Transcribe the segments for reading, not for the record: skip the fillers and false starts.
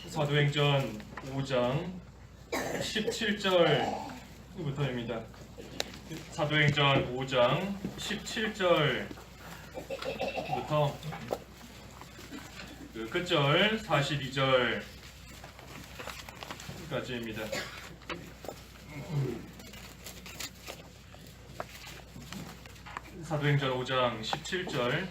사도행전 5장 17절부터입니다. 사도행전 5장 17절부터 끝절 42절까지입니다. 사도행전 5장 17절.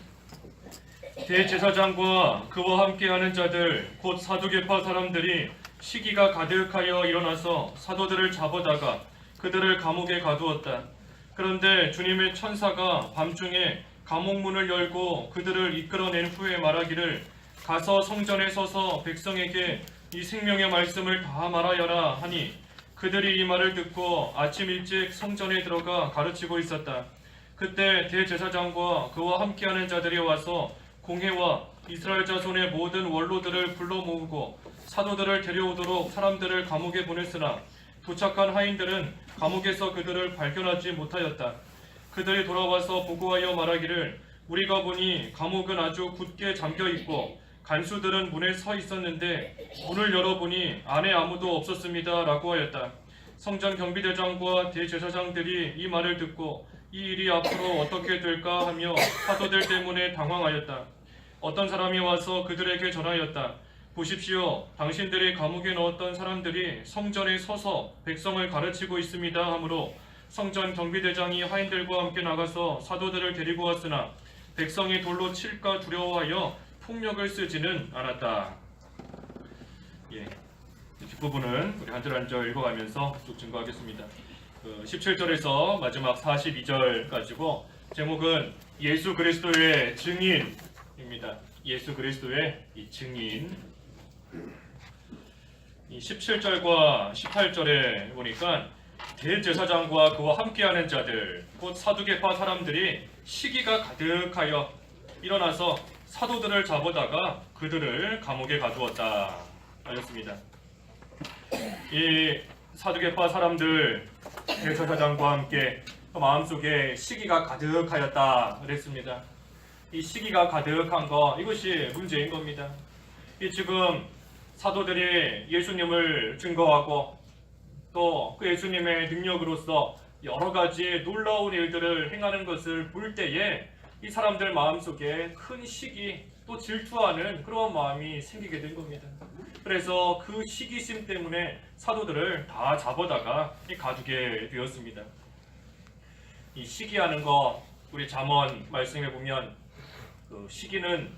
대제사장과 그와 함께하는 자들 곧 사두개파 사람들이 시기가 가득하여 일어나서 사도들을 잡아다가 그들을 감옥에 가두었다. 그런데 주님의 천사가 밤중에 감옥 문을 열고 그들을 이끌어낸 후에 말하기를 가서 성전에 서서 백성에게 이 생명의 말씀을 다 말하여라 하니 그들이 이 말을 듣고 아침 일찍 성전에 들어가 가르치고 있었다. 그때 대제사장과 그와 함께하는 자들이 와서 공회와 이스라엘 자손의 모든 원로들을 불러 모으고 사도들을 데려오도록 사람들을 감옥에 보냈으나 도착한 하인들은 감옥에서 그들을 발견하지 못하였다. 그들이 돌아와서 보고하여 말하기를 우리가 보니 감옥은 아주 굳게 잠겨 있고 간수들은 문에 서 있었는데 문을 열어보니 안에 아무도 없었습니다 라고 하였다. 성전 경비대장과 대제사장들이 이 말을 듣고 이 일이 앞으로 어떻게 될까 하며 사도들 때문에 당황하였다. 어떤 사람이 와서 그들에게 전하였다. 보십시오. 당신들이 감옥에 넣었던 사람들이 성전에 서서 백성을 가르치고 있습니다 하므로 성전 경비대장이 하인들과 함께 나가서 사도들을 데리고 왔으나 백성이 돌로 칠까 두려워하여 폭력을 쓰지는 않았다. 뒷부분은 우리 한 절 한 절 읽어가면서 쭉 증거하겠습니다. 17절에서 마지막 42절까지고 제목은 예수 그리스도의 증인입니다. 예수 그리스도의 이 증인. 이 17절과 18절에 보니까 대제사장과 그와 함께하는 자들 곧 사두개파 사람들이 시기가 가득하여 일어나서 사도들을 잡아다가 그들을 감옥에 가두었다 하였습니다. 이 사두개파 사람들 대제사장과 함께 그 마음속에 시기가 가득하였다 그랬습니다. 이 시기가 가득한 거 이것이 문제인 겁니다. 이 지금 사도들이 예수님을 증거하고 또 그 예수님의 능력으로서 여러 가지 놀라운 일들을 행하는 것을 볼 때에 이 사람들 마음속에 큰 시기 또 질투하는 그런 마음이 생기게 된 겁니다. 그래서 그 시기심 때문에 사도들을 다 잡아다가 가두게 되었습니다. 이 시기하는 거 우리 잠언 말씀에 보면 그 시기는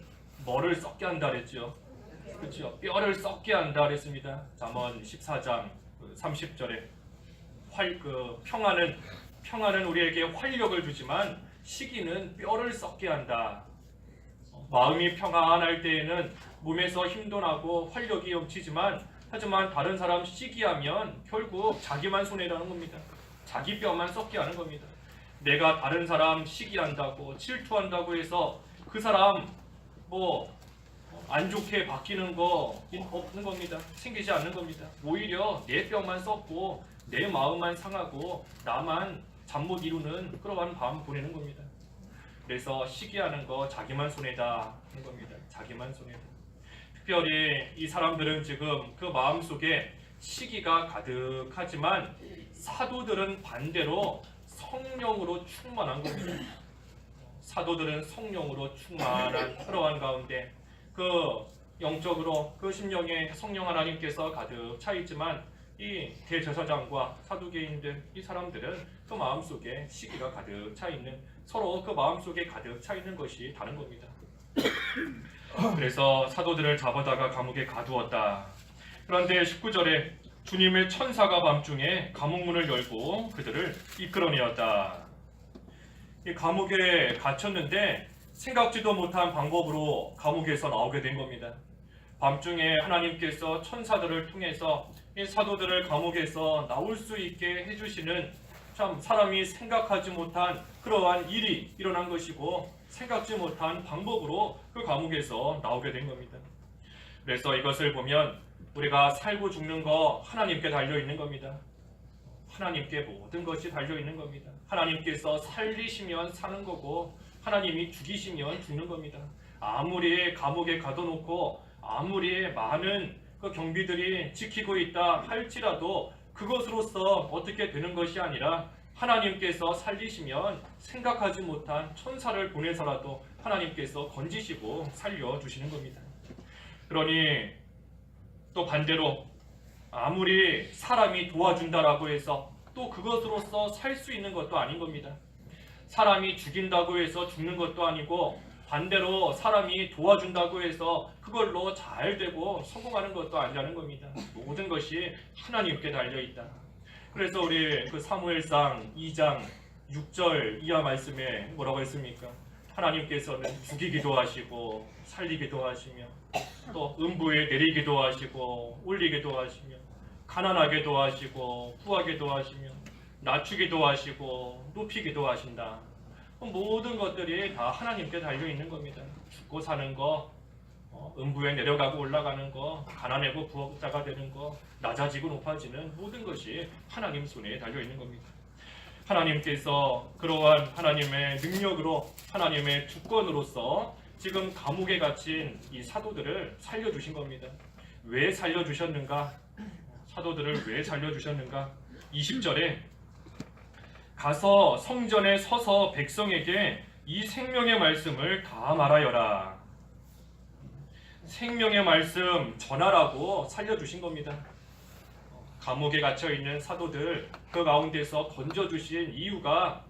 뭐를 썩게 한다 그랬죠. 그렇죠. 뼈를 썩게 한다 그랬습니다. 잠언 14장 30절에 평안은 우리에게 활력을 주지만 시기는 뼈를 썩게 한다. 마음이 평안할 때에는 몸에서 힘도 나고 활력이 넘치지만 하지만 다른 사람 시기하면 결국 자기만 손해라는 겁니다. 자기 뼈만 썩게 하는 겁니다. 내가 다른 사람 시기한다고 질투한다고 해서 그 사람 안 좋게 바뀌는 거 없는 겁니다. 생기지 않는 겁니다. 오히려 내 뼈만 썩고 내 마음만 상하고 나만 잠 못 이루는 그러한 밤 보내는 겁니다. 그래서 시기하는 거 자기만 손해다 하는 겁니다. 자기만 손해다. 특별히 이 사람들은 지금 그 마음속에 시기가 가득하지만 사도들은 반대로 성령으로 충만한 겁니다. 사도들은 성령으로 충만한 그러한 가운데 그 영적으로 그 심령에 성령 하나님께서 가득 차 있지만 이 대제사장과 사두개인들 이 사람들은 그 마음속에 시기가 가득 차 있는 서로 그 마음속에 가득 차 있는 것이 다른 겁니다. 그래서 사도들을 잡아다가 감옥에 가두었다. 그런데 19절에 주님의 천사가 밤중에 감옥 문을 열고 그들을 이끌어내었다. 이 감옥에 갇혔는데 생각지도 못한 방법으로 감옥에서 나오게 된 겁니다. 밤중에 하나님께서 천사들을 통해서 이 사도들을 감옥에서 나올 수 있게 해주시는 참 사람이 생각하지 못한 그러한 일이 일어난 것이고 생각지 못한 방법으로 그 감옥에서 나오게 된 겁니다. 그래서 이것을 보면 우리가 살고 죽는 거 하나님께 달려있는 겁니다. 하나님께 모든 것이 달려있는 겁니다. 하나님께서 살리시면 사는 거고 하나님이 죽이시면 죽는 겁니다. 아무리 감옥에 가둬놓고 아무리 많은 그 경비들이 지키고 있다 할지라도 그것으로서 어떻게 되는 것이 아니라 하나님께서 살리시면 생각하지 못한 천사를 보내서라도 하나님께서 건지시고 살려주시는 겁니다. 그러니 또 반대로 아무리 사람이 도와준다라고 해서 또 그것으로서 살 수 있는 것도 아닌 겁니다. 사람이 죽인다고 해서 죽는 것도 아니고 반대로 사람이 도와준다고 해서 그걸로 잘 되고 성공하는 것도 아니라는 겁니다. 모든 것이 하나님께 달려있다. 그래서 우리 그 사무엘상 2장 6절 이하 말씀에 뭐라고 했습니까? 하나님께서는 죽이기도 하시고 살리기도 하시며 또 음부에 내리기도 하시고 올리기도 하시며 가난하게도 하시고 부하게도 하시며 낮추기도 하시고 높이기도 하신다. 모든 것들이 다 하나님께 달려있는 겁니다. 죽고 사는 거, 음부에 내려가고 올라가는 거, 가난하고 부자가 되는 거, 낮아지고 높아지는 모든 것이 하나님 손에 달려있는 겁니다. 하나님께서 그러한 하나님의 능력으로 하나님의 주권으로서 지금 감옥에 갇힌 이 사도들을 살려주신 겁니다. 왜 살려주셨는가? 사도들을 왜 살려주셨는가? 20절에 가서 성전에 서서 백성에게 이 생명의 말씀을 다 말하여라. 생명의 말씀 전하라고 살려주신 겁니다. 감옥에 갇혀있는 사도들 그 가운데서 건져주신 이유가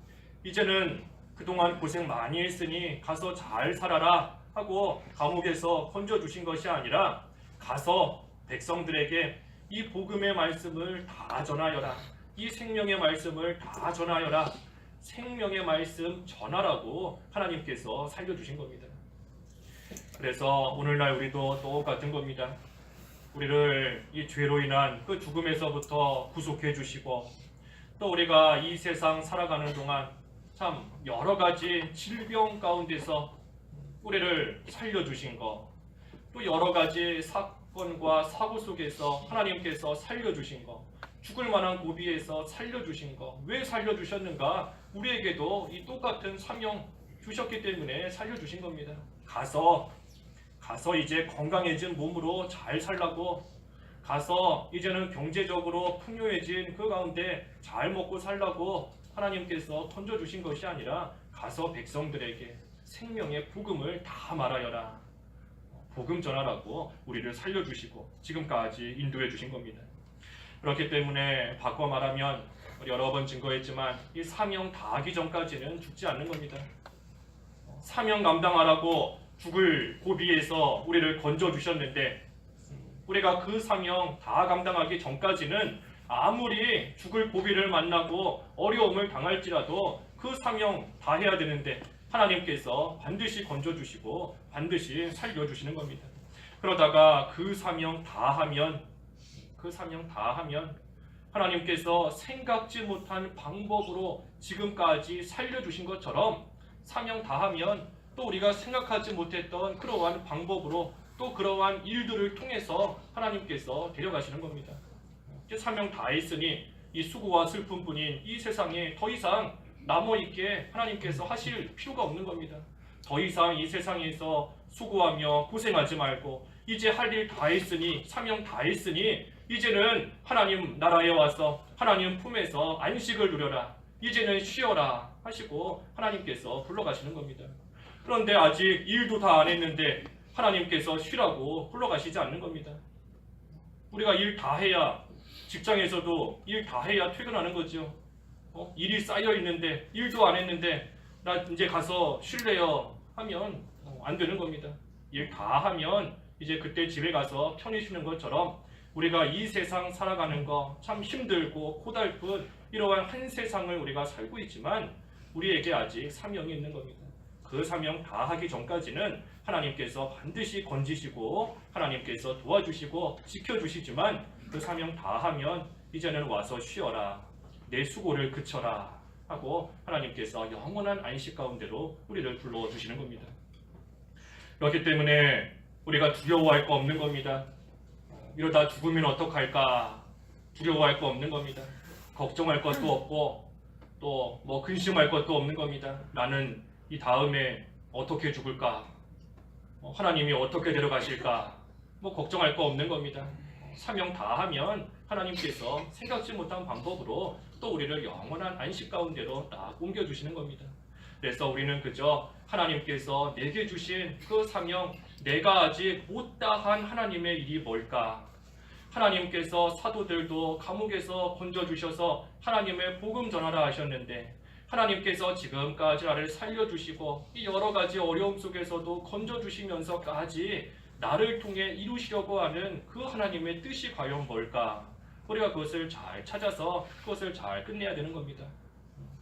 이제는 그동안 고생 많이 했으니 가서 잘 살아라 하고 감옥에서 건져주신 것이 아니라 가서 백성들에게 이 복음의 말씀을 다 전하여라. 이 생명의 말씀을 다 전하여라. 생명의 말씀 전하라고 하나님께서 살려주신 겁니다. 그래서 오늘날 우리도 똑같은 겁니다. 우리를 이 죄로 인한 그 죽음에서부터 구속해 주시고 또 우리가 이 세상 살아가는 동안 참 여러 가지 질병 가운데서 우리를 살려주신 거, 또 여러 가지 사건과 사고 속에서 하나님께서 살려주신 거, 죽을 만한 고비에서 살려주신 거, 왜 살려주셨는가? 우리에게도 이 똑같은 사명 주셨기 때문에 살려주신 겁니다. 가서 이제 건강해진 몸으로 잘 살라고, 가서 이제는 경제적으로 풍요해진 그 가운데 잘 먹고 살라고 하나님께서 던져주신 것이 아니라 가서 백성들에게 생명의 복음을 다 말하여라. 복음 전하라고 우리를 살려주시고 지금까지 인도해 주신 겁니다. 그렇기 때문에 바꿔 말하면 여러 번 증거했지만 이 사명 다하기 전까지는 죽지 않는 겁니다. 사명 감당하라고 죽을 고비에서 우리를 건져주셨는데 우리가 그 사명 다 감당하기 전까지는 아무리 죽을 고비를 만나고 어려움을 당할지라도 그 사명 다 해야 되는데 하나님께서 반드시 건져주시고 반드시 살려주시는 겁니다. 그러다가 그 사명 다 하면 하나님께서 생각지 못한 방법으로 지금까지 살려주신 것처럼 사명 다 하면 또 우리가 생각하지 못했던 그러한 방법으로 또 그러한 일들을 통해서 하나님께서 데려가시는 겁니다. 이제 사명 다 했으니 이 수고와 슬픔뿐인 이 세상에 더 이상 남아있게 하나님께서 하실 필요가 없는 겁니다. 더 이상 이 세상에서 수고하며 고생하지 말고 이제 할 일 다 했으니 사명 다 했으니 이제는 하나님 나라에 와서 하나님 품에서 안식을 누려라. 이제는 쉬어라 하시고 하나님께서 불러가시는 겁니다. 그런데 아직 일도 다 안 했는데 하나님께서 쉬라고 불러가시지 않는 겁니다. 우리가 일 다 해야 직장에서도 일 다 해야 퇴근하는 거죠. 일이 쌓여 있는데 일도 안 했는데 나 이제 가서 쉴래요 하면 안 되는 겁니다. 일 다 하면 이제 그때 집에 가서 편히 쉬는 것처럼 우리가 이 세상 살아가는 거 참 힘들고 고달픈 이러한 한 세상을 우리가 살고 있지만 우리에게 아직 사명이 있는 겁니다. 그 사명 다 하기 전까지는 하나님께서 반드시 건지시고 하나님께서 도와주시고 지켜주시지만 그 사명 다 하면 이제는 와서 쉬어라. 내 수고를 그쳐라 하고 하나님께서 영원한 안식 가운데로 우리를 불러주시는 겁니다. 그렇기 때문에 우리가 두려워할 거 없는 겁니다. 이러다 죽으면 어떡할까 두려워할 거 없는 겁니다. 걱정할 것도 없고 또 뭐 근심할 것도 없는 겁니다. 나는 이 다음에 어떻게 죽을까? 하나님이 어떻게 데려가실까? 뭐 걱정할 거 없는 겁니다. 사명 다 하면 하나님께서 생각지 못한 방법으로 또 우리를 영원한 안식 가운데로 딱 옮겨주시는 겁니다. 그래서 우리는 그저 하나님께서 내게 주신 그 사명, 내가 아직 못다한 하나님의 일이 뭘까? 하나님께서 사도들도 감옥에서 건져주셔서 하나님의 복음 전하라 하셨는데 하나님께서 지금까지 나를 살려주시고 이 여러 가지 어려움 속에서도 건져주시면서까지 나를 통해 이루시려고 하는 그 하나님의 뜻이 과연 뭘까? 우리가 그것을 잘 찾아서 그것을 잘 끝내야 되는 겁니다.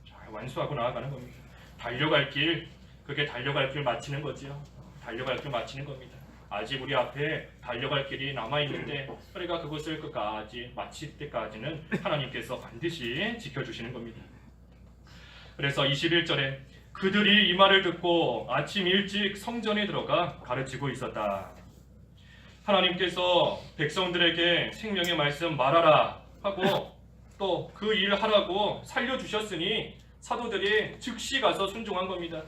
잘 완수하고 나아가는 겁니다. 달려갈 길, 그게 달려갈 길 마치는 거지요. 달려갈 길 마치는 겁니다. 아직 우리 앞에 달려갈 길이 남아있는데 우리가 그것을 끝까지 마칠 때까지는 하나님께서 반드시 지켜주시는 겁니다. 그래서 21절에 그들이 이 말을 듣고 아침 일찍 성전에 들어가 가르치고 있었다. 하나님께서 백성들에게 생명의 말씀 말하라 하고 또 그 일 하라고 살려주셨으니 사도들이 즉시 가서 순종한 겁니다.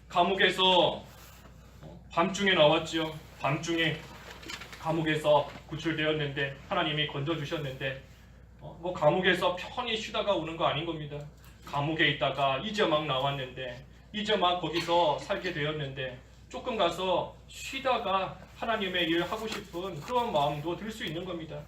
감옥에서 밤중에 나왔지요. 밤중에 감옥에서 구출되었는데 하나님이 건져주셨는데 뭐 감옥에서 편히 쉬다가 오는 거 아닌 겁니다. 감옥에 있다가 이제 막 나왔는데 이제 막 거기서 살게 되었는데 조금 가서 쉬다가 하나님의 일 하고 싶은 그런 마음도 들 수 있는 겁니다.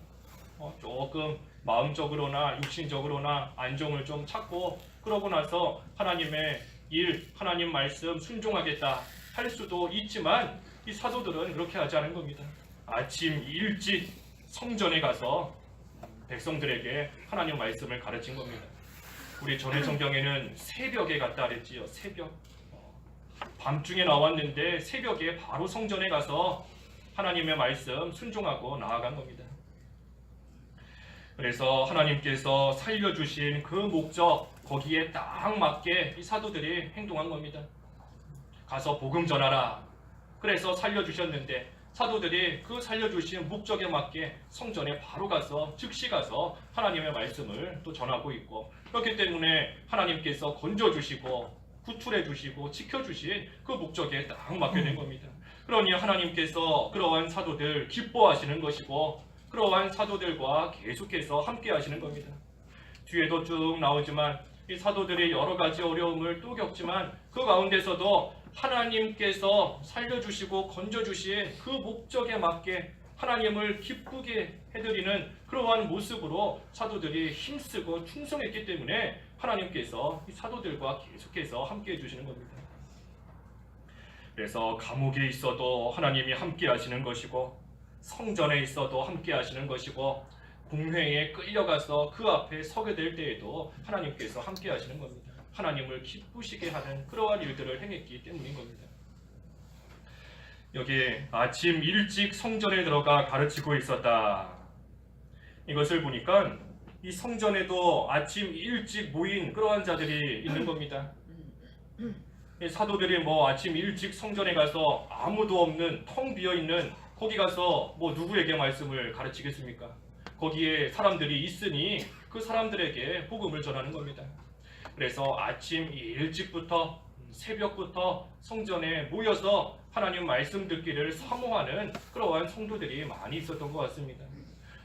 조금 마음적으로나 육신적으로나 안정을 좀 찾고 그러고 나서 하나님의 일, 하나님 말씀 순종하겠다 할 수도 있지만 이 사도들은 그렇게 하지 않은 겁니다. 아침 일찍 성전에 가서 백성들에게 하나님 말씀을 가르친 겁니다. 우리 전에 성경에는 새벽에 갔다 그랬지요. 새벽. 밤중에 나왔는데 새벽에 바로 성전에 가서 하나님의 말씀 순종하고 나아간 겁니다. 그래서 하나님께서 살려주신 그 목적 거기에 딱 맞게 이 사도들이 행동한 겁니다. 가서 복음 전하라. 그래서 살려주셨는데 사도들이 그 살려주신 목적에 맞게 성전에 바로 가서 즉시 가서 하나님의 말씀을 또 전하고 있고 그렇기 때문에 하나님께서 건져주시고 구출해주시고 지켜주신 그 목적에 딱 맞게 된 겁니다. 그러니 하나님께서 그러한 사도들 기뻐하시는 것이고 그러한 사도들과 계속해서 함께 하시는 겁니다. 뒤에도 쭉 나오지만 이 사도들이 여러 가지 어려움을 또 겪지만 그 가운데서도 하나님께서 살려주시고 건져주신 그 목적에 맞게 하나님을 기쁘게 해드리는 그러한 모습으로 사도들이 힘쓰고 충성했기 때문에 하나님께서 이 사도들과 계속해서 함께 해주시는 겁니다. 그래서 감옥에 있어도 하나님이 함께 하시는 것이고 성전에 있어도 함께 하시는 것이고 공회에 끌려가서 그 앞에 서게 될 때에도 하나님께서 함께 하시는 겁니다. 하나님을 기쁘시게 하는 그러한 일들을 행했기 때문인 겁니다. 여기 아침 일찍 성전에 들어가 가르치고 있었다. 이것을 보니까 이 성전에도 아침 일찍 모인 그러한 자들이 있는 겁니다. 사도들이 뭐 아침 일찍 성전에 가서 아무도 없는 텅 비어있는 거기 가서 뭐 누구에게 말씀을 가르치겠습니까? 거기에 사람들이 있으니 그 사람들에게 복음을 전하는 겁니다. 그래서 아침 일찍부터 새벽부터 성전에 모여서 하나님 말씀 듣기를 사모하는 그러한 성도들이 많이 있었던 것 같습니다.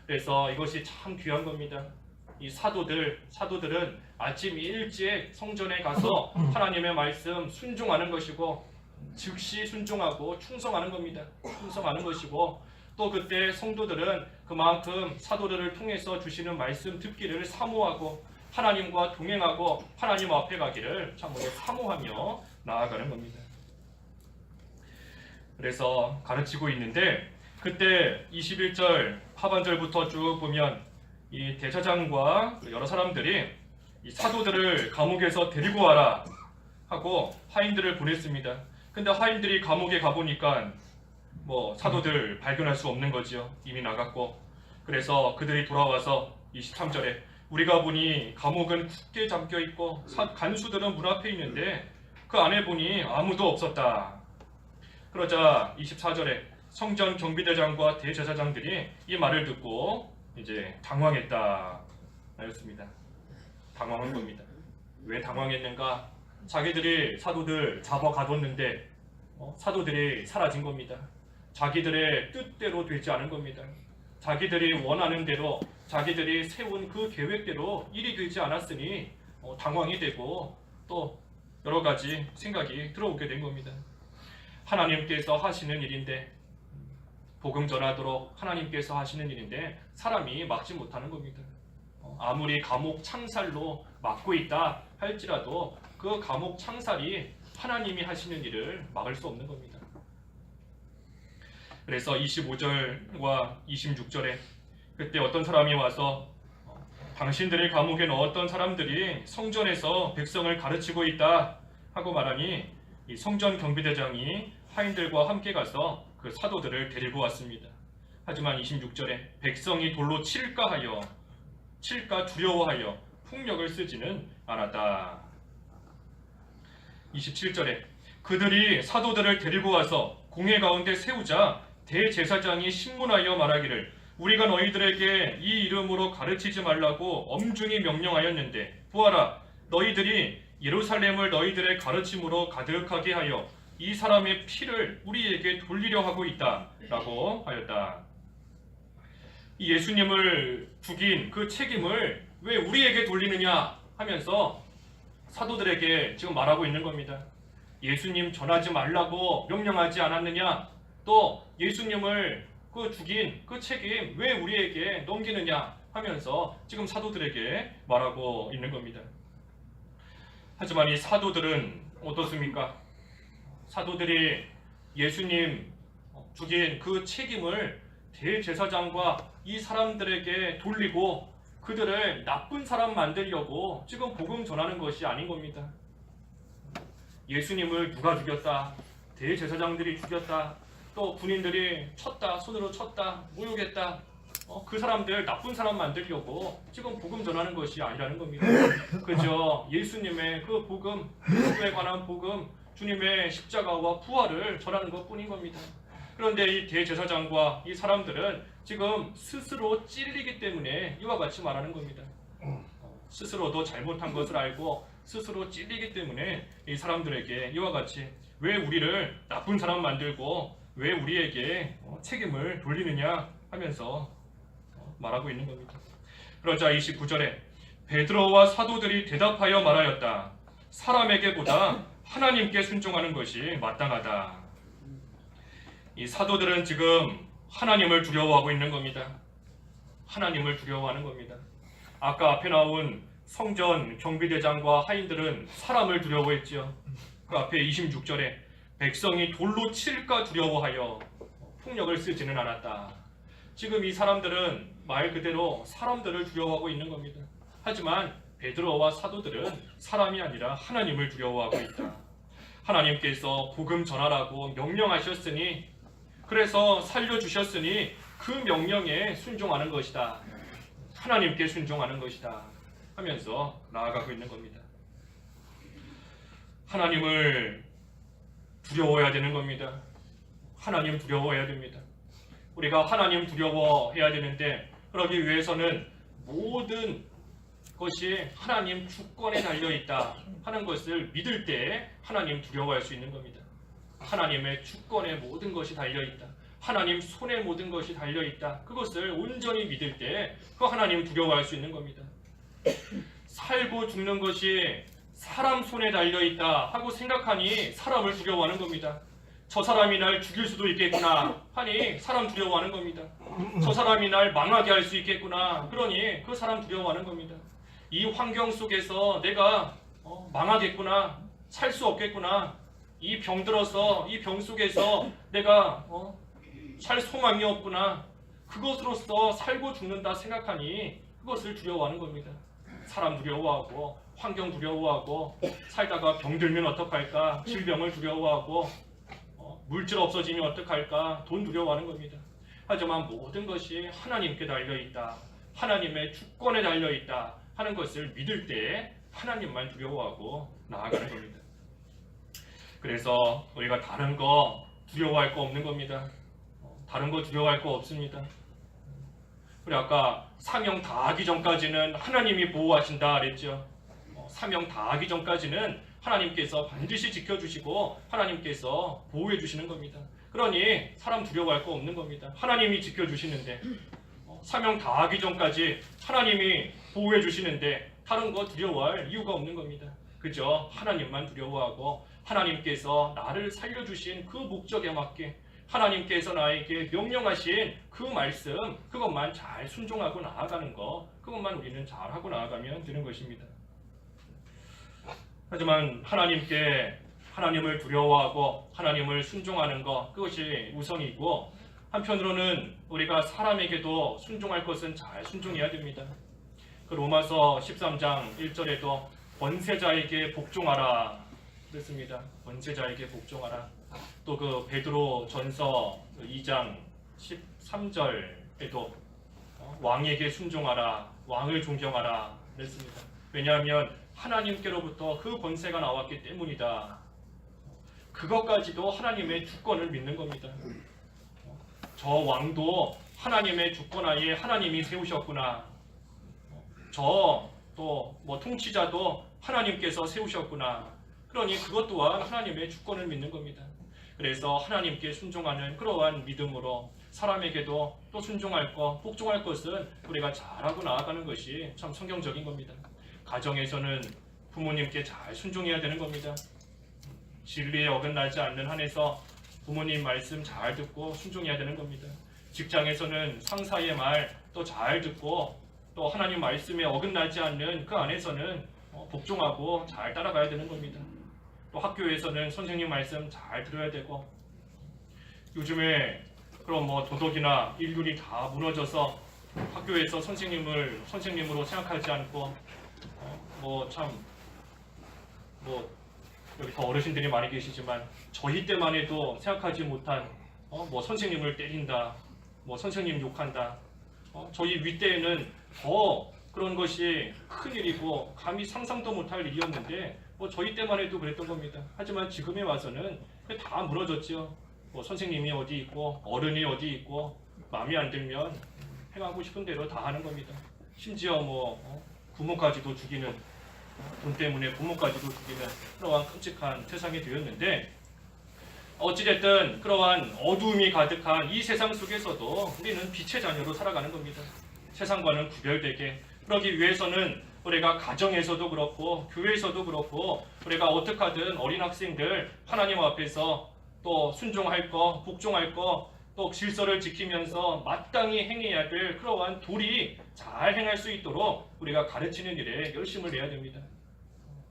그래서 이것이 참 귀한 겁니다. 이 사도들은 아침 일찍 성전에 가서 하나님의 말씀 순종하는 것이고 즉시 순종하고 충성하는 겁니다. 충성하는 것이고 또 그때 성도들은 그만큼 사도들을 통해서 주시는 말씀 듣기를 사모하고 하나님과 동행하고 하나님 앞에 가기를 참으로 사모하며 나아가는 겁니다. 그래서 가르치고 있는데 그때 21절 하반절부터 쭉 보면 이 대제사장과 여러 사람들이 이 사도들을 감옥에서 데리고 와라 하고 하인들을 보냈습니다. 근데 하인들이 감옥에 가보니까 뭐 사도들 발견할 수 없는 거지요. 이미 나갔고. 그래서 그들이 돌아와서 23절에 우리가 보니 감옥은 굳게 잠겨 있고 간수들은 문 앞에 있는데 그 안에 보니 아무도 없었다. 그러자 24절에 성전 경비대장과 대제사장들이 이 말을 듣고 이제 당황했다 하였습니다. 당황한 겁니다. 왜 당황했는가? 자기들이 사도들 잡아 가뒀는데 사도들이 사라진 겁니다. 자기들의 뜻대로 되지 않은 겁니다. 자기들이 원하는 대로, 자기들이 세운 그 계획대로 일이 되지 않았으니 당황이 되고 또 여러 가지 생각이 들어오게 된 겁니다. 하나님께서 하시는 일인데, 복음 전하도록 하나님께서 하시는 일인데 사람이 막지 못하는 겁니다. 아무리 감옥 창살로 막고 있다 할지라도 그 감옥 창살이 하나님이 하시는 일을 막을 수 없는 겁니다. 그래서 25절과 26절에 그때 어떤 사람이 와서 당신들의 감옥에 넣었던 사람들이 성전에서 백성을 가르치고 있다 하고 말하니 이 성전 경비대장이 하인들과 함께 가서 그 사도들을 데리고 왔습니다. 하지만 26절에 백성이 돌로 칠까 두려워하여 폭력을 쓰지는 않았다. 27절에 그들이 사도들을 데리고 와서 공회 가운데 세우자 대제사장이 신문하여 말하기를 우리가 너희들에게 이 이름으로 가르치지 말라고 엄중히 명령하였는데 보아라, 너희들이 예루살렘을 너희들의 가르침으로 가득하게 하여 이 사람의 피를 우리에게 돌리려 하고 있다 라고 하였다. 이 예수님을 죽인 그 책임을 왜 우리에게 돌리느냐 하면서 사도들에게 지금 말하고 있는 겁니다. 예수님 전하지 말라고 명령하지 않았느냐, 또 예수님을 죽인 그 책임 왜 우리에게 넘기느냐 하면서 지금 사도들에게 말하고 있는 겁니다. 하지만 이 사도들은 어떻습니까? 사도들이 예수님 죽인 그 책임을 대제사장과 이 사람들에게 돌리고 그들을 나쁜 사람 만들려고 지금 복음 전하는 것이 아닌 겁니다. 예수님을 누가 죽였다, 대제사장들이 죽였다, 또 군인들이 쳤다, 손으로 쳤다, 모욕했다, 그 사람들 나쁜 사람 만들려고 지금 복음 전하는 것이 아니라는 겁니다. 그저 예수님의 그 복음, 예수에 관한 복음, 주님의 십자가와 부활을 전하는 것뿐인 겁니다. 그런데 이 대제사장과 이 사람들은 지금 스스로 찔리기 때문에 이와 같이 말하는 겁니다. 스스로도 잘못한 것을 알고 스스로 찔리기 때문에 이 사람들에게 이와 같이 왜 우리를 나쁜 사람 만들고 왜 우리에게 책임을 돌리느냐 하면서 말하고 있는 겁니다. 그러자 29절에 베드로와 사도들이 대답하여 말하였다. 사람에게보다 하나님께 순종하는 것이 마땅하다. 이 사도들은 지금 하나님을 두려워하고 있는 겁니다. 하나님을 두려워하는 겁니다. 아까 앞에 나온 성전 경비대장과 하인들은 사람을 두려워했지요. 그 앞에 26절에 백성이 돌로 칠까 두려워하여 폭력을 쓰지는 않았다. 지금 이 사람들은 말 그대로 사람들을 두려워하고 있는 겁니다. 하지만 베드로와 사도들은 사람이 아니라 하나님을 두려워하고 있다. 하나님께서 복음 전하라고 명령하셨으니, 그래서 살려주셨으니 그 명령에 순종하는 것이다. 하나님께 순종하는 것이다 하면서 나아가고 있는 겁니다. 하나님을 두려워해야 되는 겁니다. 하나님 두려워해야 됩니다. 우리가 하나님 두려워해야 되는데, 그러기 위해서는 모든 것이 하나님 주권에 달려있다 하는 것을 믿을 때 하나님 두려워할 수 있는 겁니다. 하나님의 주권에 모든 것이 달려있다, 하나님 손에 모든 것이 달려있다, 그것을 온전히 믿을 때 그 하나님 두려워할 수 있는 겁니다. 살고 죽는 것이 사람 손에 달려있다 하고 생각하니 사람을 두려워하는 겁니다. 저 사람이 날 죽일 수도 있겠구나 하니 사람 두려워하는 겁니다. 저 사람이 날 망하게 할 수 있겠구나, 그러니 그 사람 두려워하는 겁니다. 이 환경 속에서 내가 망하겠구나, 살 수 없겠구나, 이 병 들어서 이 병 속에서 내가 살 소망이 없구나, 그것으로서 살고 죽는다 생각하니 그것을 두려워하는 겁니다. 사람 두려워하고 환경 두려워하고 살다가 병들면 어떡할까, 질병을 두려워하고 물질 없어지면 어떡할까, 돈 두려워하는 겁니다. 하지만 모든 것이 하나님께 달려있다, 하나님의 주권에 달려있다 하는 것을 믿을 때 하나님만 두려워하고 나아가는 겁니다. 그래서 우리가 다른 거 두려워할 거 없는 겁니다. 다른 거 두려워할 거 없습니다. 우리 아까 사명 다하기 전까지는 하나님이 보호하신다 그랬죠. 사명 다하기 전까지는 하나님께서 반드시 지켜주시고 하나님께서 보호해 주시는 겁니다. 그러니 사람 두려워할 거 없는 겁니다. 하나님이 지켜주시는데 사명 다하기 전까지 하나님이 보호해 주시는데 다른 거 두려워할 이유가 없는 겁니다. 그저 하나님만 두려워하고 하나님께서 나를 살려주신 그 목적에 맞게 하나님께서 나에게 명령하신 그 말씀 그것만 잘 순종하고 나아가는 거 그것만 우리는 잘하고 나아가면 되는 것입니다. 하지만 하나님을 두려워하고 하나님을 순종하는 것 그것이 우선이고 한편으로는 우리가 사람에게도 순종할 것은 잘 순종해야 됩니다. 그 로마서 13장 1절에도 권세자에게 복종하라 그랬습니다. 권세자에게 복종하라. 또 그 베드로 전서 2장 13절에도 왕에게 순종하라, 왕을 존경하라 그랬습니다. 왜냐하면 하나님께로부터 그 권세가 나왔기 때문이다. 그것까지도 하나님의 주권을 믿는 겁니다. 저 왕도 하나님의 주권하에 하나님이 세우셨구나. 저 또 통치자도 하나님께서 세우셨구나. 그러니 그것 또한 하나님의 주권을 믿는 겁니다. 그래서 하나님께 순종하는 그러한 믿음으로 사람에게도 또 순종할 것, 복종할 것은 우리가 잘하고 나아가는 것이 참 성경적인 겁니다. 가정에서는 부모님께 잘 순종해야 되는 겁니다. 진리에 어긋나지 않는 한에서 부모님 말씀 잘 듣고 순종해야 되는 겁니다. 직장에서는 상사의 말 또 잘 듣고 또 하나님 말씀에 어긋나지 않는 그 안에서는 복종하고 잘 따라가야 되는 겁니다. 또 학교에서는 선생님 말씀 잘 들어야 되고 요즘에 그런 도덕이나 인륜이 다 무너져서 학교에서 선생님으로 생각하지 않고 여기 더 어르신들이 많이 계시지만 저희 때만 해도 생각하지 못한 선생님을 때린다, 선생님 욕한다. 저희 윗대에는 더 그런 것이 큰일이고 감히 상상도 못할 일이었는데 저희 때만 해도 그랬던 겁니다. 하지만 지금에 와서는 다 무너졌죠. 선생님이 어디 있고 어른이 어디 있고 마음에 안 들면 행하고 싶은 대로 다 하는 겁니다. 심지어 부모까지도 죽이는, 돈 때문에 부모까지도 죽이는 그러한 끔찍한 세상이 되었는데 어찌됐든 그러한 어두움이 가득한 이 세상 속에서도 우리는 빛의 자녀로 살아가는 겁니다. 세상과는 구별되게. 그러기 위해서는 우리가 가정에서도 그렇고 교회에서도 그렇고 우리가 어떻게 하든 어린 학생들 하나님 앞에서 또 순종할 거, 복종할 거, 또 질서를 지키면서 마땅히 행해야 될 그러한 도리 잘 행할 수 있도록 우리가 가르치는 일에 열심을 내야 됩니다.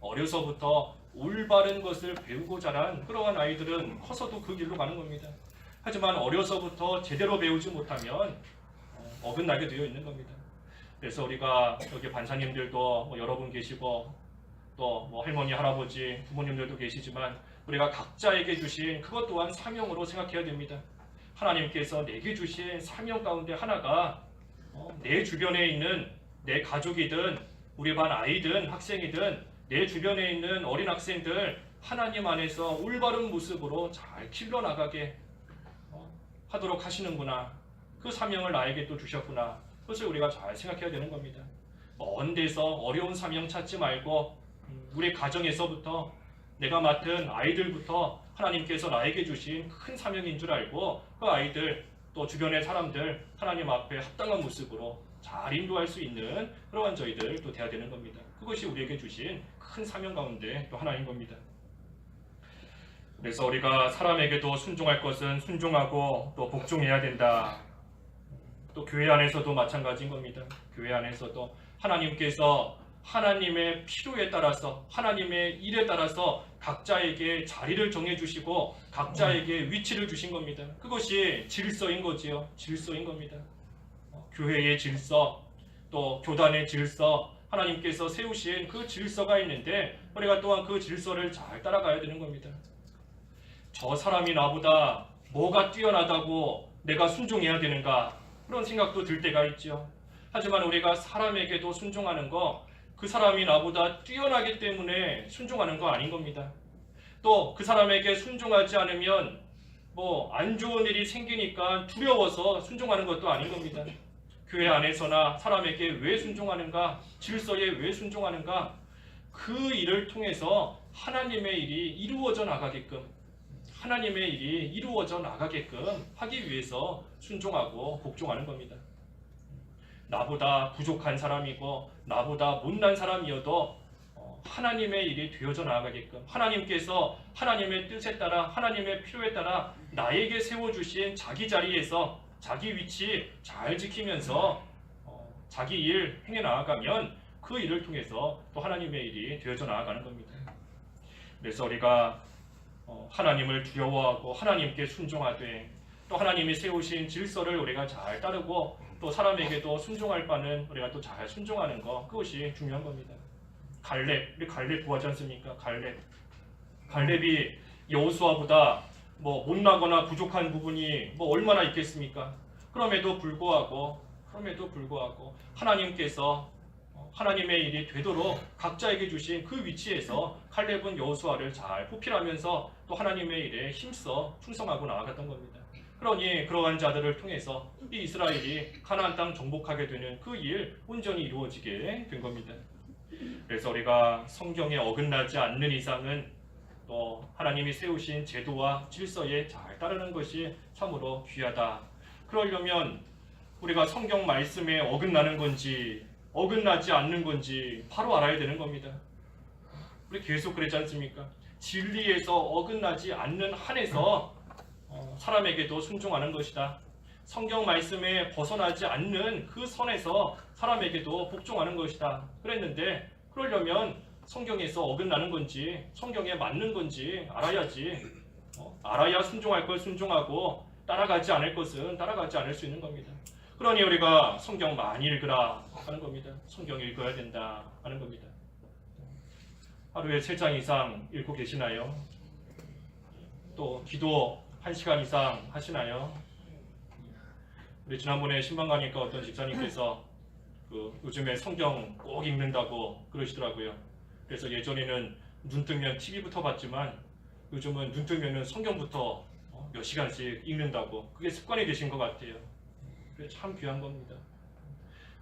어려서부터 올바른 것을 배우고 자란 그러한 아이들은 커서도 그 길로 가는 겁니다. 하지만 어려서부터 제대로 배우지 못하면 어긋나게 되어 있는 겁니다. 그래서 우리가 여기 반사님들도 여러분 계시고 또 할머니, 할아버지, 부모님들도 계시지만 우리가 각자에게 주신 그것 또한 사명으로 생각해야 됩니다. 하나님께서 내게 주신 사명 가운데 하나가 내 주변에 있는 내 가족이든 우리 반 아이든 학생이든 내 주변에 있는 어린 학생들 하나님 안에서 올바른 모습으로 잘 길러나가게 하도록 하시는구나. 그 사명을 나에게 또 주셨구나. 그것을 우리가 잘 생각해야 되는 겁니다. 먼 데서 어려운 사명 찾지 말고 우리 가정에서부터 내가 맡은 아이들부터 하나님께서 나에게 주신 큰 사명인 줄 알고 그 아이들 또 주변의 사람들 하나님 앞에 합당한 모습으로 잘 인도할 수 있는 그러한 저희들 또 돼야 되는 겁니다. 그것이 우리에게 주신 큰 사명 가운데 또 하나인 겁니다. 그래서 우리가 사람에게도 순종할 것은 순종하고 또 복종해야 된다. 또 교회 안에서도 마찬가지인 겁니다. 교회 안에서도 하나님께서 하나님의 필요에 따라서 하나님의 일에 따라서 각자에게 자리를 정해주시고 각자에게 위치를 주신 겁니다. 그것이 질서인 거지요. 질서인 겁니다. 교회의 질서, 또 교단의 질서, 하나님께서 세우신 그 질서가 있는데 우리가 또한 그 질서를 잘 따라가야 되는 겁니다. 저 사람이 나보다 뭐가 뛰어나다고 내가 순종해야 되는가 그런 생각도 들 때가 있죠. 하지만 우리가 사람에게도 순종하는 거 그 사람이 나보다 뛰어나기 때문에 순종하는 거 아닌 겁니다. 또 그 사람에게 순종하지 않으면 안 좋은 일이 생기니까 두려워서 순종하는 것도 아닌 겁니다. 교회 안에서나 사람에게 왜 순종하는가, 질서에 왜 순종하는가, 그 일을 통해서 하나님의 일이 이루어져 나가게끔 하나님의 일이 이루어져 나가게끔 하기 위해서 순종하고 복종하는 겁니다. 나보다 부족한 사람이고 나보다 못난 사람이어도 하나님의 일이 되어져 나가게끔 하나님께서 하나님의 뜻에 따라 하나님의 필요에 따라 나에게 세워주신 자기 자리에서 자기 위치 잘 지키면서 자기 일 행해 나아가면 그 일을 통해서 또 하나님의 일이 되어져 나아가는 겁니다. 그래서 우리가 하나님을 두려워하고 하나님께 순종하되 또 하나님이 세우신 질서를 우리가 잘 따르고 또 사람에게도 순종할 바는 우리가 또 잘 순종하는 것, 그것이 중요한 겁니다. 우리 갈렙 구하지 않습니까? 갈렙이 여호수아보다 못나거나 부족한 부분이 얼마나 있겠습니까? 그럼에도 불구하고 하나님께서 하나님의 일이 되도록 각자에게 주신 그 위치에서 칼렙은 여호수아를 잘 포필하면서 또 하나님의 일에 힘써 충성하고 나아갔던 겁니다. 그러니 그러한 자들을 통해서 이 이스라엘이 가나안 땅 정복하게 되는 그 일 온전히 이루어지게 된 겁니다. 그래서 우리가 성경에 어긋나지 않는 이상은 또 하나님이 세우신 제도와 질서에 잘 따르는 것이 참으로 귀하다. 그러려면 우리가 성경 말씀에 어긋나는 건지 어긋나지 않는 건지 바로 알아야 되는 겁니다. 우리 계속 그러지 않습니까? 진리에서 어긋나지 않는 한에서 사람에게도 순종하는 것이다. 성경 말씀에 벗어나지 않는 그 선에서 사람에게도 복종하는 것이다. 그랬는데 그러려면 성경에서 어긋나는 건지 성경에 맞는 건지 알아야지. 알아야 순종할 걸 순종하고 따라가지 않을 것은 따라가지 않을 수 있는 겁니다. 그러니 우리가 성경 많이 읽으라 하는 겁니다. 성경 읽어야 된다 하는 겁니다. 하루에 3장 이상 읽고 계시나요? 또 기도 1시간 이상 하시나요? 우리 지난번에 신방 가니까 어떤 집사님께서 요즘에 성경 꼭 읽는다고 그러시더라고요. 그래서 예전에는 눈 뜨면 TV부터 봤지만 요즘은 눈 뜨면 성경부터 몇 시간씩 읽는다고, 그게 습관이 되신 것 같아요. 그게 참 귀한 겁니다.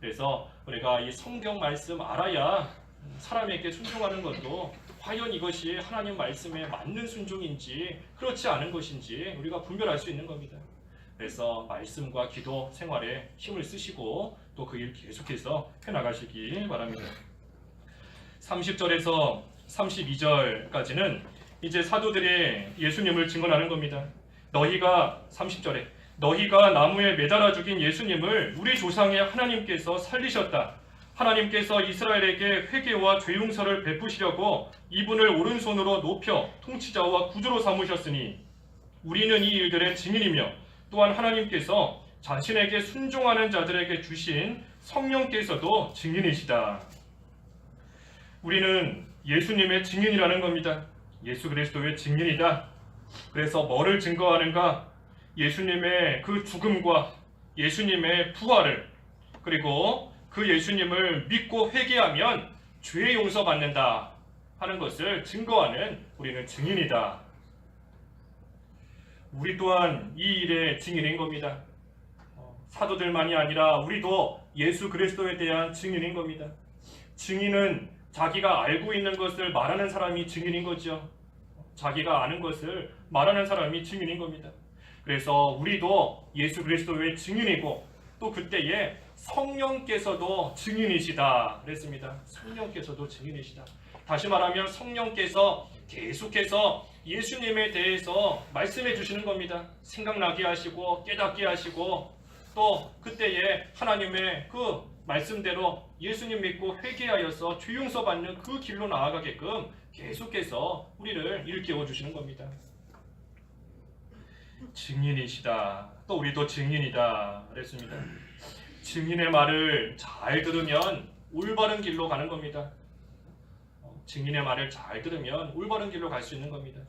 그래서 우리가 이 성경 말씀 알아야 사람에게 순종하는 것도 과연 이것이 하나님 말씀에 맞는 순종인지 그렇지 않은 것인지 우리가 분별할 수 있는 겁니다. 그래서 말씀과 기도 생활에 힘을 쓰시고 또 그 일 계속해서 해나가시기 바랍니다. 30절에서 32절까지는 이제 사도들이 예수님을 증언하는 겁니다. 30절에 너희가 나무에 매달아 죽인 예수님을 우리 조상의 하나님께서 살리셨다. 하나님께서 이스라엘에게 회개와 죄 용서를 베푸시려고 이분을 오른손으로 높여 통치자와 구주로 삼으셨으니 우리는 이 일들의 증인이며 또한 하나님께서 자신에게 순종하는 자들에게 주신 성령께서도 증인이시다. 우리는 예수님의 증인이라는 겁니다. 예수 그리스도의 증인이다. 그래서 뭐를 증거하는가? 예수님의 그 죽음과 예수님의 부활을, 그리고 그 예수님을 믿고 회개하면 죄 용서받는다 하는 것을 증거하는 우리는 증인이다. 우리 또한 이 일의 증인인 겁니다. 사도들만이 아니라 우리도 예수 그리스도에 대한 증인인 겁니다. 증인은 자기가 알고 있는 것을 말하는 사람이 증인인 거죠. 자기가 아는 것을 말하는 사람이 증인인 겁니다. 그래서 우리도 예수 그리스도의 증인이고 또 그때에 성령께서도 증인이시다 그랬습니다. 성령께서도 증인이시다. 다시 말하면 성령께서 계속해서 예수님에 대해서 말씀해 주시는 겁니다. 생각나게 하시고 깨닫게 하시고 또 그때에 하나님의 그 말씀대로 예수님 믿고 회개하여서 죄 용서 받는 그 길로 나아가게끔 계속해서 우리를 일깨워 주시는 겁니다. 증인이시다. 또 우리도 증인이다 그랬습니다. 증인의 말을 잘 들으면 올바른 길로 가는 겁니다. 증인의 말을 잘 들으면 올바른 길로 갈 수 있는 겁니다.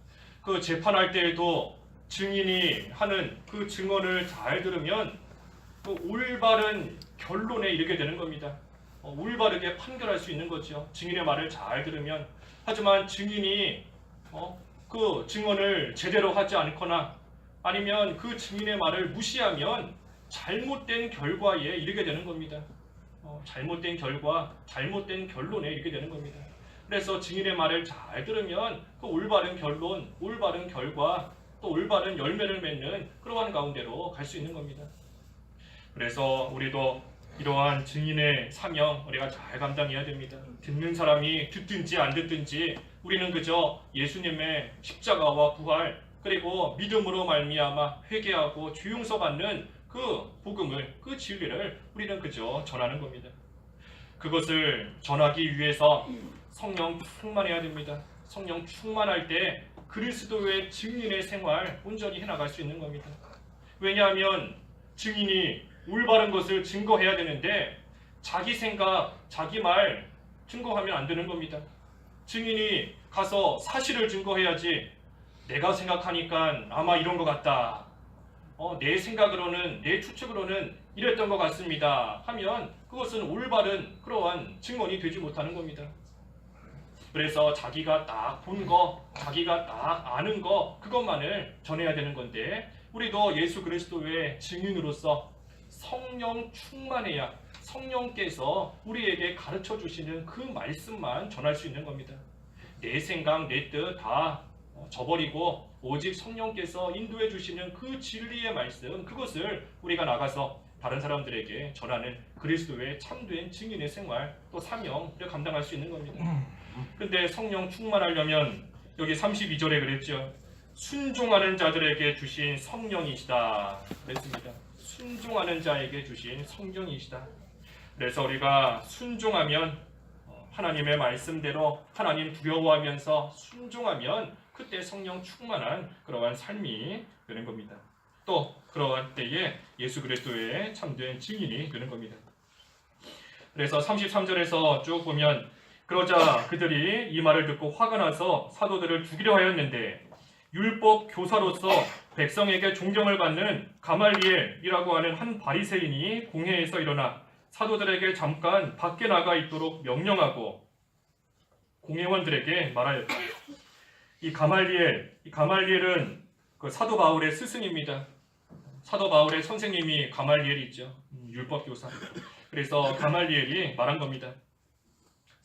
그 재판할 때에도 증인이 하는 그 증언을 잘 들으면 그 올바른 결론에 이르게 되는 겁니다. 올바르게 판결할 수 있는 거죠. 증인의 말을 잘 들으면. 하지만 증인이 그 증언을 제대로 하지 않거나 아니면 그 증인의 말을 무시하면 잘못된 결과에 이르게 되는 겁니다. 잘못된 결과, 잘못된 결론에 이르게 되는 겁니다. 그래서 증인의 말을 잘 들으면 그 올바른 결론, 올바른 결과, 또 올바른 열매를 맺는 그러한 가운데로 갈 수 있는 겁니다. 그래서 우리도 이러한 증인의 사명 우리가 잘 감당해야 됩니다. 듣는 사람이 듣든지 안 듣든지 우리는 그저 예수님의 십자가와 부활 그리고 믿음으로 말미암아 회개하고 죄 용서받는 그 복음을 그 진리를 우리는 그저 전하는 겁니다. 그것을 전하기 위해서 성령 충만해야 됩니다. 성령 충만할 때 그리스도의 증인의 생활 온전히 해나갈 수 있는 겁니다. 왜냐하면 증인이 올바른 것을 증거해야 되는데 자기 생각, 자기 말 증거하면 안 되는 겁니다. 증인이 가서 사실을 증거해야지 내가 생각하니까 아마 이런 것 같다. 내 생각으로는, 내 추측으로는 이랬던 것 같습니다. 하면 그것은 올바른 그러한 증언이 되지 못하는 겁니다. 그래서 자기가 딱 본 거, 자기가 딱 아는 거 그것만을 전해야 되는 건데 우리도 예수 그리스도의 증인으로서 성령 충만해야 성령께서 우리에게 가르쳐 주시는 그 말씀만 전할 수 있는 겁니다. 내 생각, 내 뜻 다 저버리고 오직 성령께서 인도해 주시는 그 진리의 말씀 그것을 우리가 나가서 다른 사람들에게 전하는 그리스도의 참된 증인의 생활 또 사명을 감당할 수 있는 겁니다. 근데 성령 충만하려면 여기 32절에 그랬죠. 순종하는 자들에게 주신 성령이시다 그랬습니다. 순종하는 자에게 주신 성령이시다. 그래서 우리가 순종하면 하나님의 말씀대로 하나님 두려워하면서 순종하면 그때 성령 충만한 그러한 삶이 되는 겁니다. 또 그러한 때에 예수 그리스도의 참된 증인이 되는 겁니다. 그래서 33절에서 쭉 보면 그러자 그들이 이 말을 듣고 화가 나서 사도들을 죽이려 하였는데 율법 교사로서 백성에게 존경을 받는 가말리엘이라고 하는 한 바리새인이 공회에서 일어나 사도들에게 잠깐 밖에 나가 있도록 명령하고 공회원들에게 말하였다. 이 가말리엘은 그 사도 바울의 스승입니다. 사도 바울의 선생님이 가말리엘이 있죠. 율법 교사. 그래서 가말리엘이 말한 겁니다.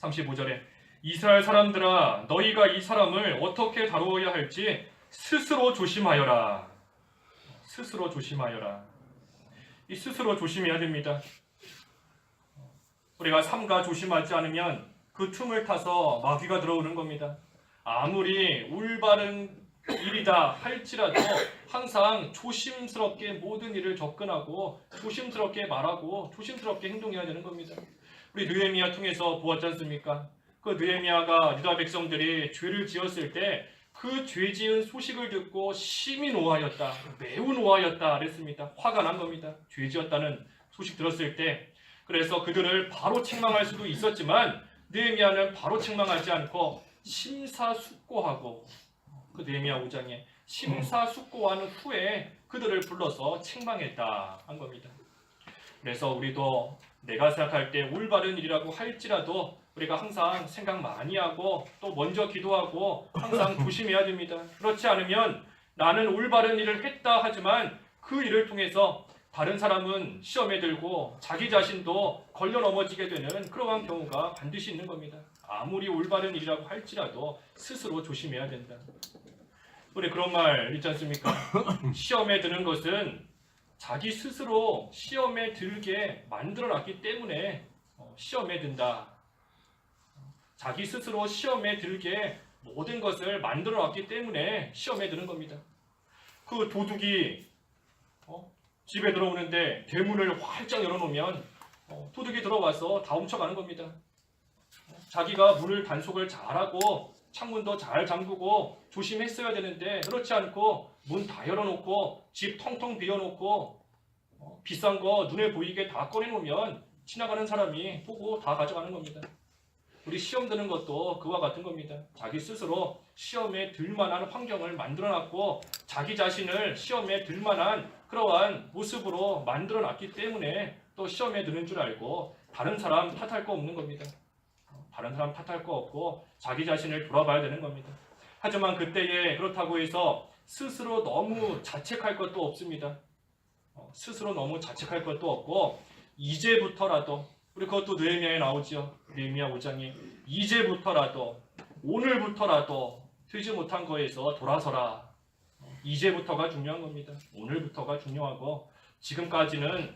35절에 이스라엘 사람들아 너희가 이 사람을 어떻게 다루어야 할지 스스로 조심하여라. 스스로 조심하여라. 이 스스로 조심해야 됩니다. 우리가 삼가 조심하지 않으면 그 틈을 타서 마귀가 들어오는 겁니다. 아무리 올바른 일이다 할지라도 항상 조심스럽게 모든 일을 접근하고 조심스럽게 말하고 조심스럽게 행동해야 되는 겁니다. 우리 느헤미야 통해서 보았지 않습니까? 그 느헤미야가 유다 백성들이 죄를 지었을 때 그 죄 지은 소식을 듣고 심히 노하였다. 매우 노하였다 그랬습니다. 화가 난 겁니다. 죄 지었다는 소식 들었을 때. 그래서 그들을 바로 책망할 수도 있었지만 느헤미야는 바로 책망하지 않고 심사숙고하고 그 느헤미야 5장에 심사숙고한 후에 그들을 불러서 책망했다 한 겁니다. 그래서 우리도 내가 생각할 때 올바른 일이라고 할지라도 우리가 항상 생각 많이 하고 또 먼저 기도하고 항상 조심해야 됩니다. 그렇지 않으면 나는 올바른 일을 했다 하지만 그 일을 통해서 다른 사람은 시험에 들고 자기 자신도 걸려 넘어지게 되는 그러한 경우가 반드시 있는 겁니다. 아무리 올바른 일이라고 할지라도 스스로 조심해야 된다. 우리 그런 말 있지 않습니까? 시험에 드는 것은 자기 스스로 시험에 들게 만들어놨기 때문에 시험에 든다. 자기 스스로 시험에 들게 모든 것을 만들어놨기 때문에 시험에 드는 겁니다. 그 도둑이 집에 들어오는데 대문을 활짝 열어놓으면 도둑이 들어와서 다 훔쳐가는 겁니다. 자기가 문을 단속을 잘하고 창문도 잘 잠그고 조심했어야 되는데 그렇지 않고 문 다 열어놓고 집 텅텅 비워놓고 비싼 거 눈에 보이게 다 꺼내놓으면 지나가는 사람이 보고 다 가져가는 겁니다. 우리 시험 드는 것도 그와 같은 겁니다. 자기 스스로 시험에 들만한 환경을 만들어놨고 자기 자신을 시험에 들만한 그러한 모습으로 만들어놨기 때문에 또 시험에 드는 줄 알고 다른 사람 탓할 거 없는 겁니다. 다른 사람 탓할 거 없고 자기 자신을 돌아봐야 되는 겁니다. 하지만 그때에 그렇다고 해서 스스로 너무 자책할 것도 없습니다. 스스로 너무 자책할 것도 없고 이제부터라도 우리 그것도 느헤미야에 나오죠. 느헤미야 5장에 이제부터라도 오늘부터라도 되지 못한 거에서 돌아서라. 이제부터가 중요한 겁니다. 오늘부터가 중요하고 지금까지는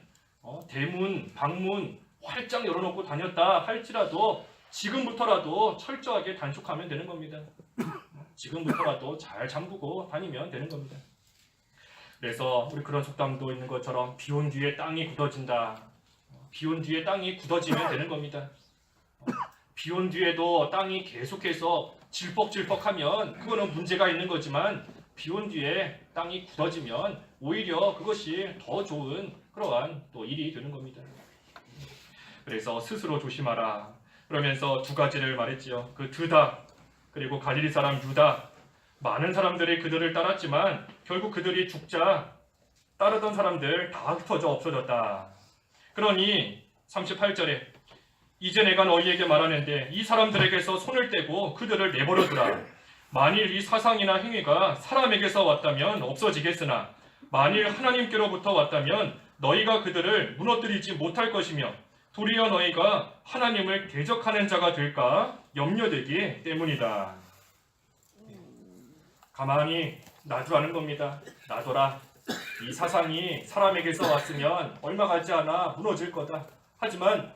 대문, 방문 활짝 열어놓고 다녔다 할지라도 지금부터라도 철저하게 단속하면 되는 겁니다. 지금부터라도 잘 잠그고 다니면 되는 겁니다. 그래서 우리 그런 속담도 있는 것처럼 비 온 뒤에 땅이 굳어진다. 비 온 뒤에 땅이 굳어지면 되는 겁니다. 비 온 뒤에도 땅이 계속해서 질퍽질퍽하면 그거는 문제가 있는 거지만 비 온 뒤에 땅이 굳어지면 오히려 그것이 더 좋은 그러한 또 일이 되는 겁니다. 그래서 스스로 조심하라. 그러면서 두 가지를 말했지요. 그 드다 그리고 갈릴리 사람 유다. 많은 사람들이 그들을 따랐지만 결국 그들이 죽자 따르던 사람들 다 흩어져 없어졌다. 그러니 38절에 이제 내가 너희에게 말하는데 이 사람들에게서 손을 떼고 그들을 내버려두라. 만일 이 사상이나 행위가 사람에게서 왔다면 없어지겠으나 만일 하나님께로부터 왔다면 너희가 그들을 무너뜨리지 못할 것이며 도리어 너희가 하나님을 대적하는 자가 될까 염려되기 때문이다. 가만히 놔두라는 겁니다. 놔둬라. 이 사상이 사람에게서 왔으면 얼마 가지 않아 무너질 거다. 하지만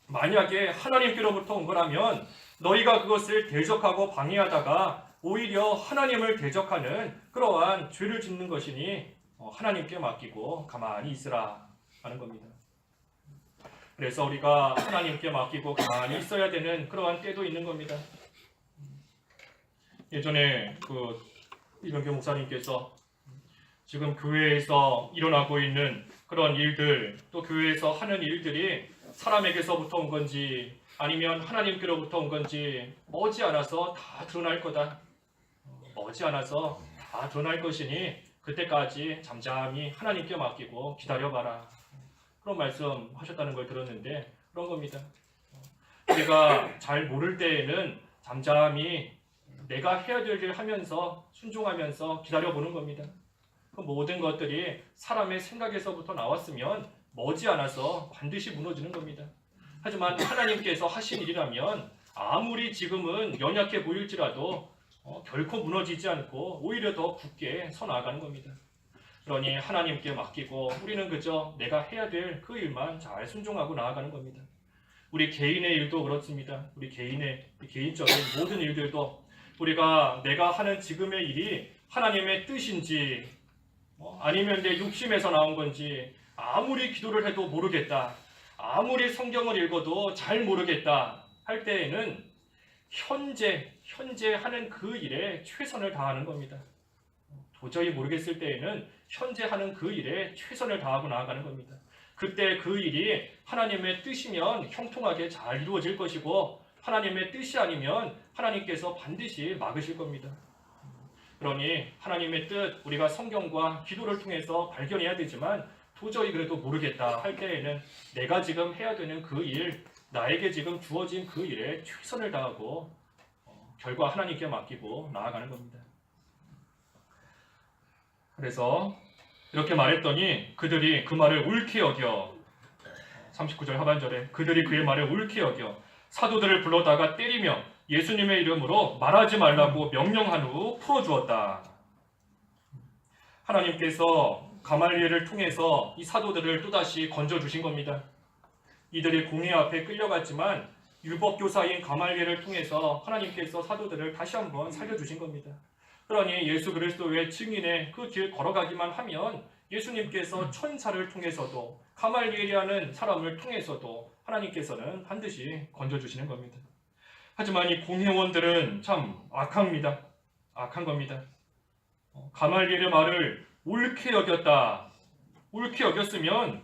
만약에 하나님께로부터 온 거라면 너희가 그것을 대적하고 방해하다가 오히려 하나님을 대적하는 그러한 죄를 짓는 것이니 하나님께 맡기고 가만히 있으라 하는 겁니다. 그래서 우리가 하나님께 맡기고 가만히 있어야 되는 그러한 때도 있는 겁니다. 예전에 이병규 목사님께서 지금 교회에서 일어나고 있는 그런 일들, 또 교회에서 하는 일들이 사람에게서부터 온 건지 아니면 하나님께로부터 온 건지 머지않아서 다 드러날 거다. 머지않아서 다 드러날 것이니 그때까지 잠잠히 하나님께 맡기고 기다려봐라. 그런 말씀 하셨다는 걸 들었는데 그런 겁니다. 우리가 잘 모를 때에는 잠잠히 내가 해야 될 일 하면서 순종하면서 기다려보는 겁니다. 그 모든 것들이 사람의 생각에서부터 나왔으면 머지않아서 반드시 무너지는 겁니다. 하지만 하나님께서 하신 일이라면 아무리 지금은 연약해 보일지라도 결코 무너지지 않고 오히려 더 굳게 서 나아가는 겁니다. 그러니 하나님께 맡기고 우리는 그저 내가 해야 될 그 일만 잘 순종하고 나아가는 겁니다. 우리 개인의 일도 그렇습니다. 우리 개인적인 모든 일들도 우리가 내가 하는 지금의 일이 하나님의 뜻인지 아니면 내 욕심에서 나온 건지 아무리 기도를 해도 모르겠다. 아무리 성경을 읽어도 잘 모르겠다 할 때에는 현재 하는 그 일에 최선을 다하는 겁니다. 도저히 모르겠을 때에는 현재 하는 그 일에 최선을 다하고 나아가는 겁니다. 그때 그 일이 하나님의 뜻이면 형통하게 잘 이루어질 것이고 하나님의 뜻이 아니면 하나님께서 반드시 막으실 겁니다. 그러니 하나님의 뜻 우리가 성경과 기도를 통해서 발견해야 되지만 도저히 그래도 모르겠다 할 때에는 내가 지금 해야 되는 그 일, 나에게 지금 주어진 그 일에 최선을 다하고 결과 하나님께 맡기고 나아가는 겁니다. 그래서 이렇게 말했더니 그들이 그 말을 옳게 여겨 39절 하반절에 그들이 그의 말을 옳게 여겨 사도들을 불러다가 때리며 예수님의 이름으로 말하지 말라고 명령한 후 풀어주었다. 하나님께서 가말리엘을 통해서 이 사도들을 또다시 건져주신 겁니다. 이들이 공회 앞에 끌려갔지만 율법교사인 가말리엘을 통해서 하나님께서 사도들을 다시 한번 살려주신 겁니다. 그러니 예수 그리스도의 증인의 그 길 걸어가기만 하면 예수님께서 천사를 통해서도 가말리엘이라는 사람을 통해서도 하나님께서는 반드시 건져주시는 겁니다. 하지만 이 공회원들은 참 악합니다. 악한 겁니다. 가말리엘의 말을 옳게 여겼다. 옳게 여겼으면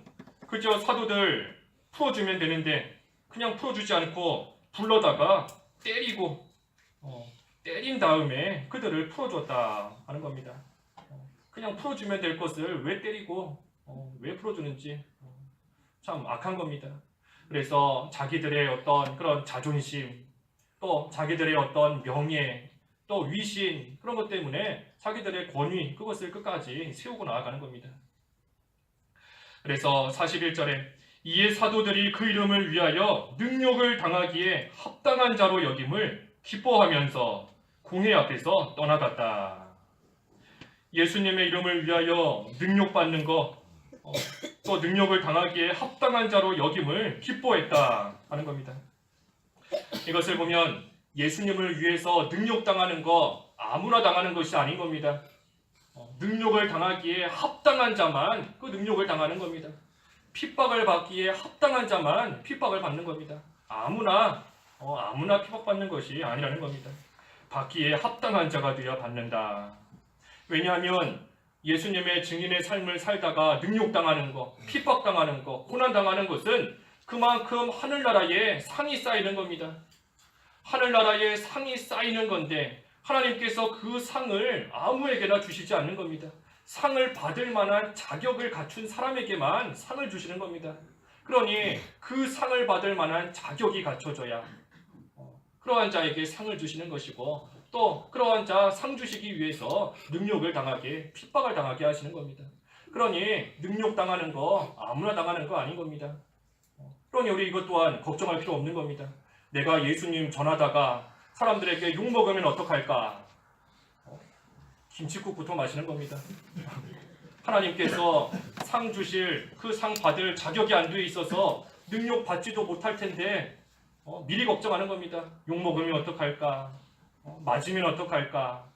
그저 사도들 풀어주면 되는데 그냥 풀어주지 않고 불러다가 때린 다음에 그들을 풀어줬다 하는 겁니다. 그냥 풀어주면 될 것을 왜 때리고 왜 풀어주는지 참 악한 겁니다. 그래서 자기들의 어떤 그런 자존심 또 자기들의 어떤 명예 또 위신 그런 것 때문에 자기들의 권위 그것을 끝까지 세우고 나아가는 겁니다. 그래서 41절에 이에 사도들이 그 이름을 위하여 능욕을 당하기에 합당한 자로 여김을 기뻐하면서 공회 앞에서 떠나갔다. 예수님의 이름을 위하여 능욕받는 것, 또 능욕을 당하기에 합당한 자로 여김을 기뻐했다 하는 겁니다. 이것을 보면 예수님을 위해서 능욕당하는 거 아무나 당하는 것이 아닌 겁니다. 능욕을 당하기에 합당한 자만 그 능욕을 당하는 겁니다. 핍박을 받기에 합당한 자만 핍박을 받는 겁니다. 아무나 핍박받는 것이 아니라는 겁니다. 받기에 합당한 자가 되어 받는다. 왜냐하면 예수님의 증인의 삶을 살다가 능욕당하는 것, 핍박당하는 것, 고난당하는 것은 그만큼 하늘나라에 상이 쌓이는 겁니다. 하늘나라에 상이 쌓이는 건데 하나님께서 그 상을 아무에게나 주시지 않는 겁니다. 상을 받을 만한 자격을 갖춘 사람에게만 상을 주시는 겁니다. 그러니 그 상을 받을 만한 자격이 갖춰져야 그러한 자에게 상을 주시는 것이고, 또 그러한 자 상 주시기 위해서 능욕을 당하게, 핍박을 당하게 하시는 겁니다. 그러니 능욕 당하는 거 아무나 당하는 거 아닌 겁니다. 그러니 우리 이것 또한 걱정할 필요 없는 겁니다. 내가 예수님 전하다가 사람들에게 욕 먹으면 어떡할까? 김치국부터 마시는 겁니다. 하나님께서 상 주실 그 상 받을 자격이 안 돼 있어서 능욕 받지도 못할 텐데 미리 걱정하는 겁니다. 욕 먹으면 어떡할까? 맞으면 어떡할까?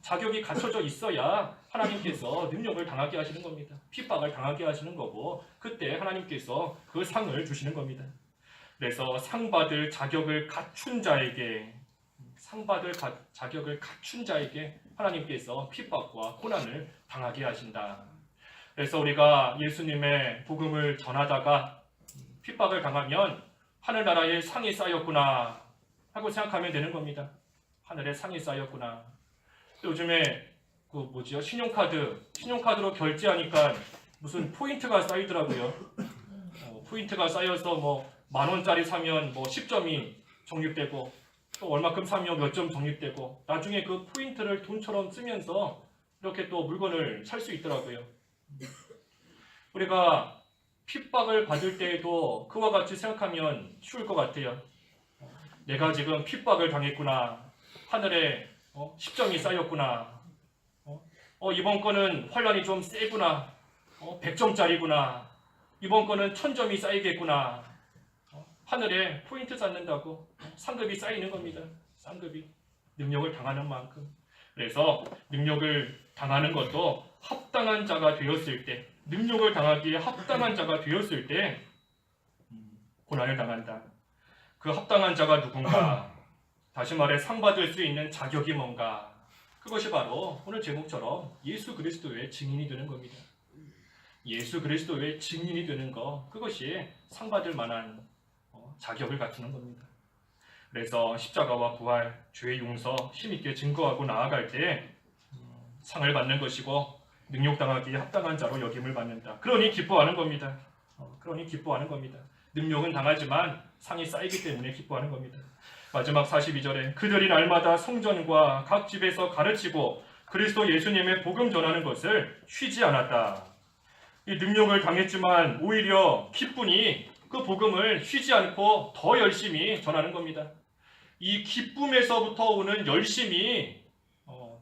자격이 갖춰져 있어야 하나님께서 능력을 당하게 하시는 겁니다. 핍박을 당하게 하시는 거고, 그때 하나님께서 그 상을 주시는 겁니다. 그래서 상 받을 자격을 갖춘 자에게, 하나님께서 핍박과 고난을 당하게 하신다. 그래서 우리가 예수님의 복음을 전하다가 핍박을 당하면 하늘나라에 상이 쌓였구나 하고 생각하면 되는 겁니다. 하늘에 상이 쌓였구나. 요즘에 신용카드로 결제하니까 무슨 포인트가 쌓이더라고요. 포인트가 쌓여서 10,000원짜리 사면 10점이 적립되고, 또 얼마큼 사면 몇 점 적립되고, 나중에 그 포인트를 돈처럼 쓰면서 이렇게 또 물건을 살 수 있더라고요. 우리가 핍박을 받을 때에도 그와 같이 생각하면 쉬울 것 같아요. 내가 지금 핍박을 당했구나. 하늘에 10점이 쌓였구나. 이번 거는 환란이 좀 세구나. 100점짜리구나. 이번 거는 1000점이 쌓이겠구나. 하늘에 포인트 쌓는다고 상급이 쌓이는 겁니다. 상급이 능력을 당하는 만큼. 그래서 능력을 당하는 것도 합당한 자가 되었을 때, 능력을 당하기에 합당한 자가 되었을 때 고난을 당한다. 그 합당한 자가 누군가? 다시 말해 상 받을 수 있는 자격이 뭔가? 그것이 바로 오늘 제목처럼 예수 그리스도의 증인이 되는 겁니다. 예수 그리스도의 증인이 되는 것, 그것이 상 받을 만한 자격을 갖추는 겁니다. 그래서 십자가와 부활, 죄의 용서 힘있게 증거하고 나아갈 때 상을 받는 것이고, 능욕당하기에 합당한 자로 여김을 받는다. 그러니 기뻐하는 겁니다. 능욕은 당하지만 상이 쌓이기 때문에 기뻐하는 겁니다. 마지막 42절에 그들이 날마다 성전과 각 집에서 가르치고 그리스도 예수님의 복음 전하는 것을 쉬지 않았다. 이 능욕을 당했지만 오히려 기쁘니 그 복음을 쉬지 않고 더 열심히 전하는 겁니다. 이 기쁨에서부터 오는 열심이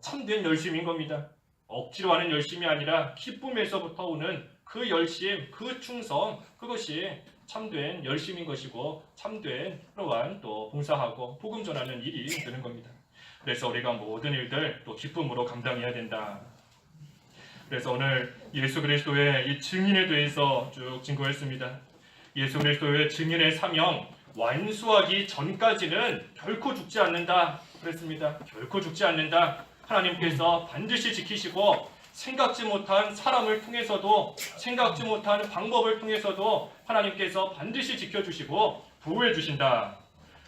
참된 열심인 겁니다. 억지로 하는 열심이 아니라 기쁨에서부터 오는 그 열심, 그 충성, 그것이 참된 열심인 것이고 참된 그러한 또 봉사하고 복음 전하는 일이 되는 겁니다. 그래서 우리가 모든 일들 또 기쁨으로 감당해야 된다. 그래서 오늘 예수 그리스도의 이 증인에 대해서 쭉 증거했습니다. 예수 그리스도의 증인의 사명 완수하기 전까지는 결코 죽지 않는다 그랬습니다. 결코 죽지 않는다. 하나님께서 반드시 지키시고 생각지 못한 사람을 통해서도, 생각지 못한 방법을 통해서도 하나님께서 반드시 지켜주시고 보호해 주신다.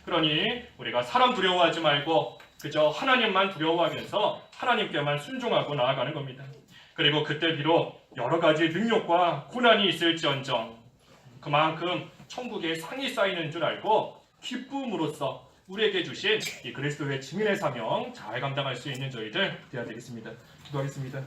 그러니 우리가 사람 두려워하지 말고 그저 하나님만 두려워하면서 하나님께만 순종하고 나아가는 겁니다. 그리고 그때 비록 여러 가지 능력과 고난이 있을지언정 그만큼 천국에 상이 쌓이는 줄 알고 기쁨으로써 우리에게 주신 이 그리스도의 증인의 사명 잘 감당할 수 있는 저희들 되어야 되겠습니다. 기도하겠습니다.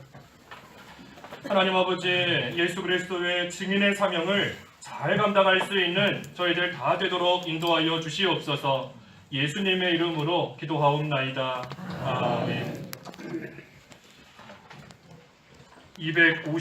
하나님 아버지, 예수 그리스도의 증인의 사명을 잘 감당할 수 있는 저희들 다 되도록 인도하여 주시옵소서. 예수님의 이름으로 기도하옵나이다. 아멘. 250